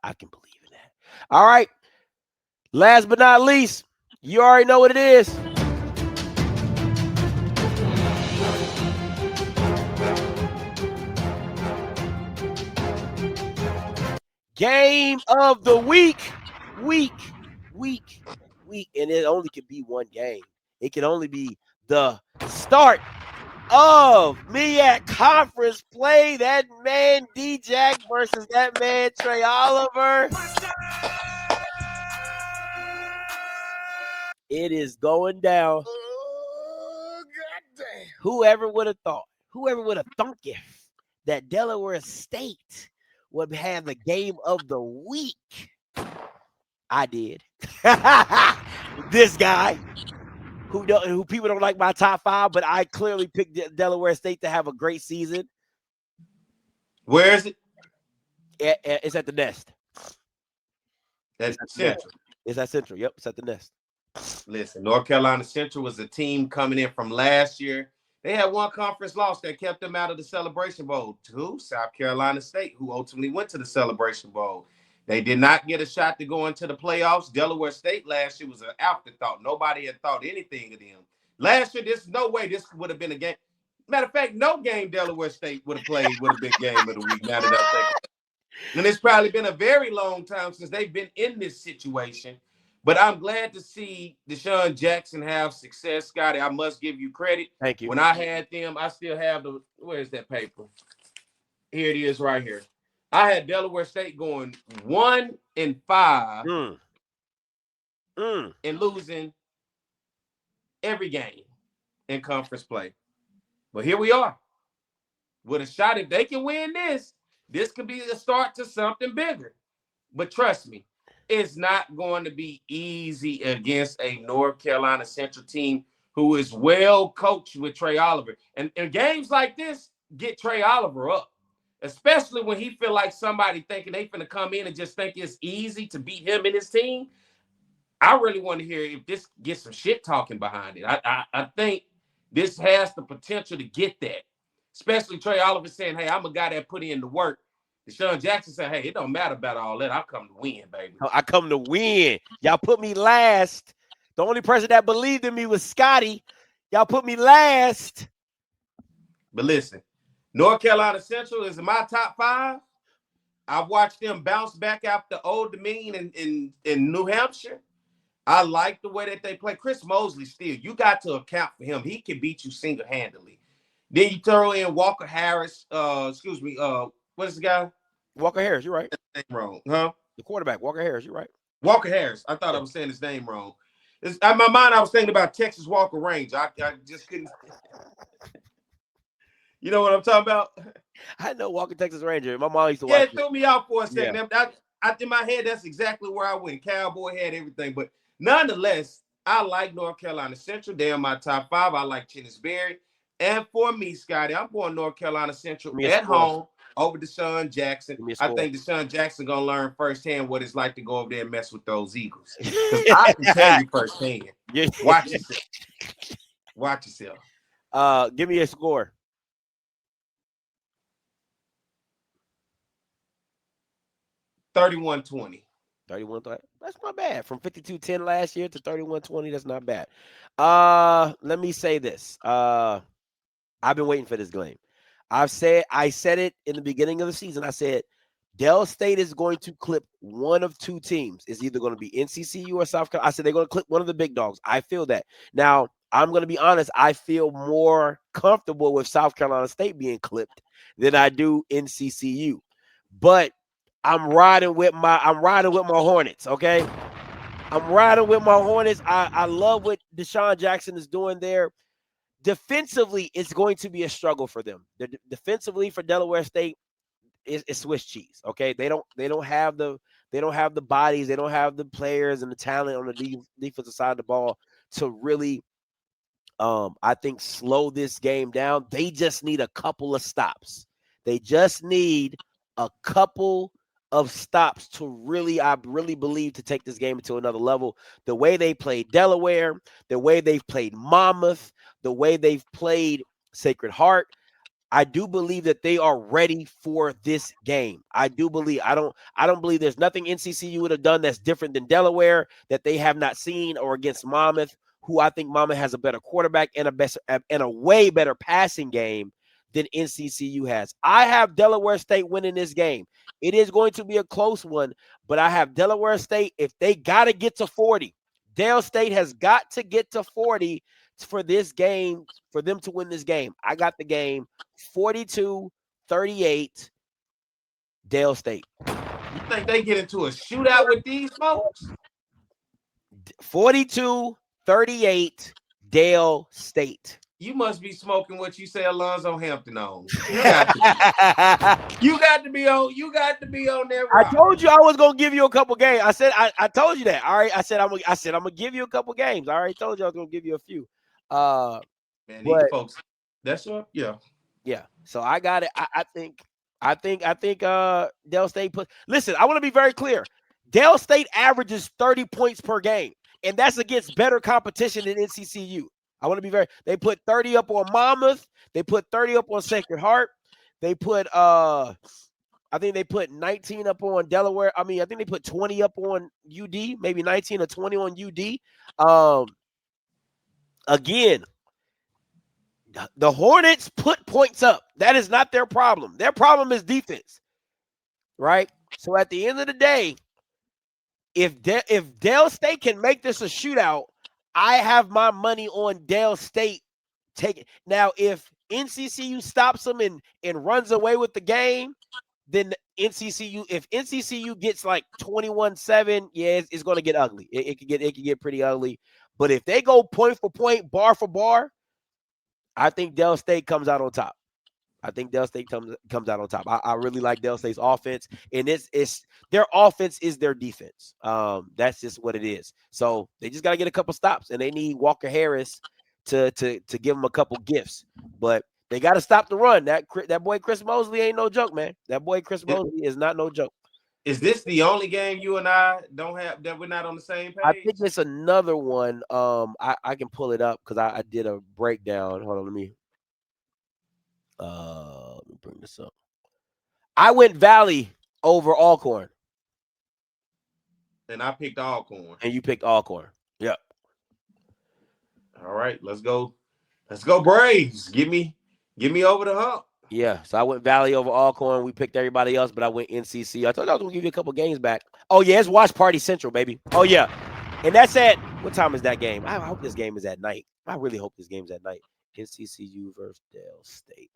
I can believe in that. All right. Last but not least, you already know what it is. Game of the week. And it only can be one game. It can only be the start of MEAC Conference play. That man D-Jack versus that man Trey Oliver. It is going down. Oh, goddamn. Whoever would have thought, whoever would have thunk it, that Delaware State would have the game of the week. I did. This guy, who people don't like my top 5, but I clearly picked Delaware State to have a great season. Where is it? It's at the Nest. That's Central. It's at Central. Yep, it's at the Nest. Listen, North Carolina Central was a team coming in from last year. They had one conference loss that kept them out of the Celebration Bowl to South Carolina State, who ultimately went to the Celebration Bowl. They did not get a shot to go into the playoffs. Delaware State last year was an afterthought. Nobody had thought anything of them. Last year, there's no way this would have been a game. Matter of fact, no game Delaware State would have played would have been game of the week. Now that I think, and it's probably been a very long time since they've been in this situation. But I'm glad to see Deshaun Jackson have success, Scotty. I must give you credit. Thank you. When I had them, I still have the. Where's that paper? Here it is, right here. I had Delaware State going 1-5 and losing every game in conference play. But here we are with a shot. If they can win this could be the start to something bigger. But trust me, it's not going to be easy against a North Carolina Central team who is well coached with Trey Oliver. And games like this get Trey Oliver up. Especially when he feel like somebody thinking they finna come in and just think it's easy to beat him and his team. I really want to hear if this gets some shit talking behind it. I think this has the potential to get that. Especially Trey Oliver saying, hey, I'm a guy that put in the work. Deshaun Jackson said, hey, it don't matter about all that. I come to win, baby. I come to win. Y'all put me last. The only person that believed in me was Scotty. Y'all put me last. But listen, North Carolina Central is in my top 5. I've watched them bounce back after Old Dominion in New Hampshire. I like the way that they play. Chris Mosley still, you got to account for him. He can beat you single-handedly. Then you throw in Walker Harris. What is the guy? Walker Harris, you're right. Name wrong, huh? The quarterback, Walker Harris, you're right. Walker Harris. I thought I was saying his name wrong. In my mind, I was thinking about Texas Walker Range. I just couldn't. You know what I'm talking about? I know Walker Texas Ranger. My mom used to watch it. Threw me off for a second. Yeah. In my head, that's exactly where I went. Cowboy had everything. But nonetheless, I like North Carolina Central. They're in my top 5. I like Berry. And for me, Scotty, I'm going North Carolina Central at home over Deshaun Jackson. I think Deshaun Jackson going to learn firsthand what it's like to go over there and mess with those Eagles. Because I can tell you firsthand. Watch yourself. Watch yourself. Give me a score. 31-20. 31-20. That's not bad. From 52-10 last year to 31-20, that's not bad. Let me say this. I've been waiting for this game. I said it in the beginning of the season. I said Del State is going to clip one of two teams. It's either going to be NCCU or South Carolina. I said they're going to clip one of the big dogs. I feel that. Now, I'm going to be honest. I feel more comfortable with South Carolina State being clipped than I do NCCU. But I'm riding with my Hornets, okay? I'm riding with my Hornets. I love what Deshaun Jackson is doing there. Defensively, it's going to be a struggle for them. Defensively for Delaware State is Swiss cheese, okay? They don't have the bodies, they don't have the players and the talent on the defensive side of the ball to really I think slow this game down. They just need a couple of stops. They just need a couple of stops to I really believe, to take this game to another level. The way they played Delaware, the way they've played Monmouth, the way they've played Sacred Heart, I do believe that they are ready for this game. I do believe. I don't believe there's nothing NCCU would have done that's different than Delaware that they have not seen, or against Monmouth, who I think Monmouth has a better quarterback and a way better passing game than NCCU has. I have Delaware State winning this game. It is going to be a close one, but I have Delaware State. If they got to get to 40, Dale State has got to get to 40 for this game, for them to win this game. I got the game 42-38, Dale State. You think they get into a shootout with these folks? 42-38, Dale State. You must be smoking what you say Alonzo Hampton on. You got to be on. You got to be on that rock. I told you I was gonna give you a couple games. I told you that. All right. I said I'm gonna give you a couple games. I already told you I was gonna give you a few. Man, these folks. That's what. Yeah. Yeah. So I got it. I think Dale State listen, I want to be very clear. Dale State averages 30 points per game, and that's against better competition than NCCU. I want to be they put 30 up on Monmouth. They put 30 up on Sacred Heart. They put I think they put 19 up on Delaware. I think they put 20 up on UD, maybe 19 or 20 on UD. Again, the Hornets put points up. That is not their problem. Their problem is defense, right? So at the end of the day, if Dale State can make this a shootout, I have my money on Dale State taking. Now, if NCCU stops them and runs away with the game, then if NCCU gets like 21-7, yeah, it's going to get ugly. It could get pretty ugly. But if they go point for point, bar for bar, I think Dale State comes out on top. I think Dale State comes out on top. I really like Dale State's offense, and it's their offense is their defense. That's just what it is. So they just got to get a couple stops, and they need Walker Harris to give them a couple gifts. But they got to stop the run. That boy Chris Mosley ain't no joke, man. That boy Chris Mosley is not no joke. Is this the only game you and I don't have that we're not on the same page? I think it's another one. I can pull it up because I did a breakdown. Hold on, let me bring this up. I went Valley over Alcorn. And I picked Alcorn. And you picked Alcorn. Yep. All right, let's go. Let's go Braves. Give me over the hump. Yeah, so I went Valley over Alcorn. We picked everybody else, but I went NCC. I told you I was going to give you a couple games back. Oh, yeah, it's Watch Party Central, baby. Oh, yeah. And that's at, what time is that game? I hope this game is at night. I really hope this game's at night. NCCU versus Dale State.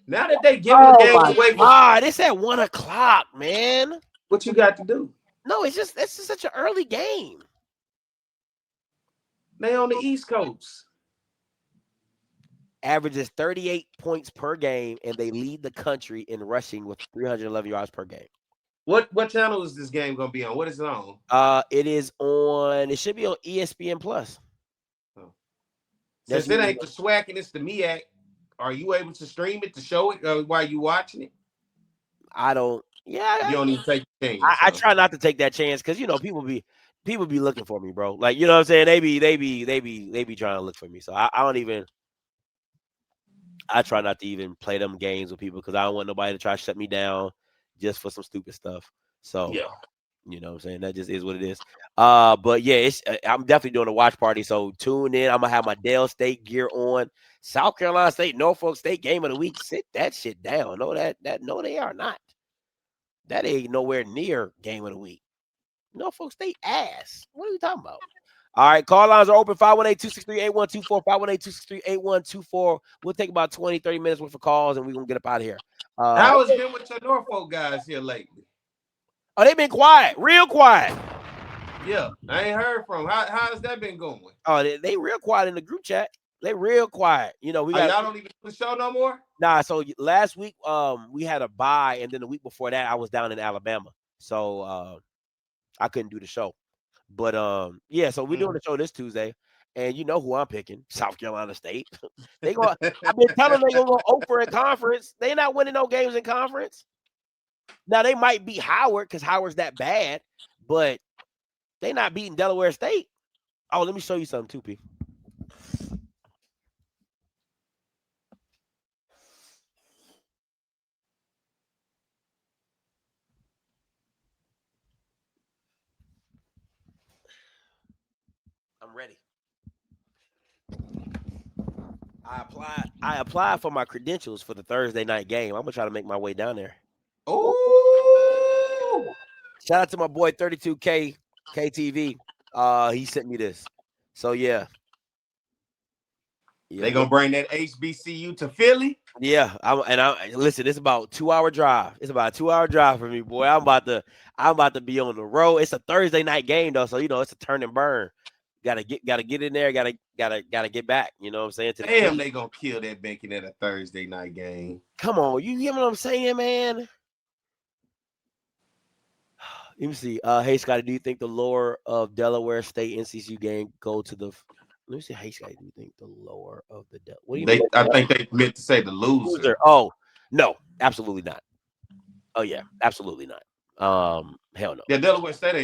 Now that they give the game away. God, it's at 1 o'clock, man. What you got to do? No, it's just such an early game. They on the East Coast. Averages 38 points per game, and they lead the country in rushing with 311 yards per game. What channel is this game going to be on? What is it on? It should be on ESPN Plus. Oh. Since it ain't the SWAC and it's the MEAC, are you able to stream it to show it while you watching it? I don't. Yeah, you don't even take the chance. I try not to take that chance because people be looking for me, bro. Like, you know what I'm saying? They be trying to look for me. So I don't even. I try not to even play them games with people because I don't want nobody to try to shut me down just for some stupid stuff. So yeah, you know what I'm saying? That just is what it is. But yeah, I'm definitely doing a watch party. So tune in. I'm gonna have my Dale State gear on. South Carolina State, Norfolk State game of the week. Sit that shit down. No, no, they are not. That ain't nowhere near game of the week. Norfolk State ass. What are we talking about? All right, call lines are open, 518-263-8124, 518-263-8124. We'll take about 20, 30 minutes worth of calls, and we're going to get up out of here. How has it been with your Norfolk guys here lately? Oh, they've been quiet, real quiet. Yeah, I ain't heard from them. How has that been going? Oh, they real quiet in the group chat. They real quiet. You know, y'all don't even do the show no more? Nah, so last week we had a bye, and then the week before that I was down in Alabama. So I couldn't do the show. But yeah, so we're doing the show this Tuesday, and you know who I'm picking, South Carolina State. I've been telling them they're gonna go over in conference. They're not winning no games in conference. Now they might beat Howard because Howard's that bad, but they not beating Delaware State. Oh, let me show you something too, P. I'm ready. I applied for my credentials for the Thursday night game. I'm gonna try to make my way down there. Oh, Shout out to my boy 32K KTV. He sent me this. So yeah. They gonna bring that HBCU to Philly? Yeah, listen, it's about a 2-hour drive. It's about a 2-hour drive for me, boy. I'm about to be on the road. It's a Thursday night game though, so it's a turn and burn. Gotta get in there, gotta get back. You know what I'm saying? Damn, they gonna kill that bacon at a Thursday night game. Come on, you hear what I'm saying, man? Let me see. Hey Scotty, do you think the lower of Delaware State NCCU game go to the? Let me see. Hey Scotty, do you think the lower of the what do you mean? I think they meant to say the loser. Oh no, absolutely not. Oh yeah, absolutely not. Hell no. Yeah, Delaware State ain't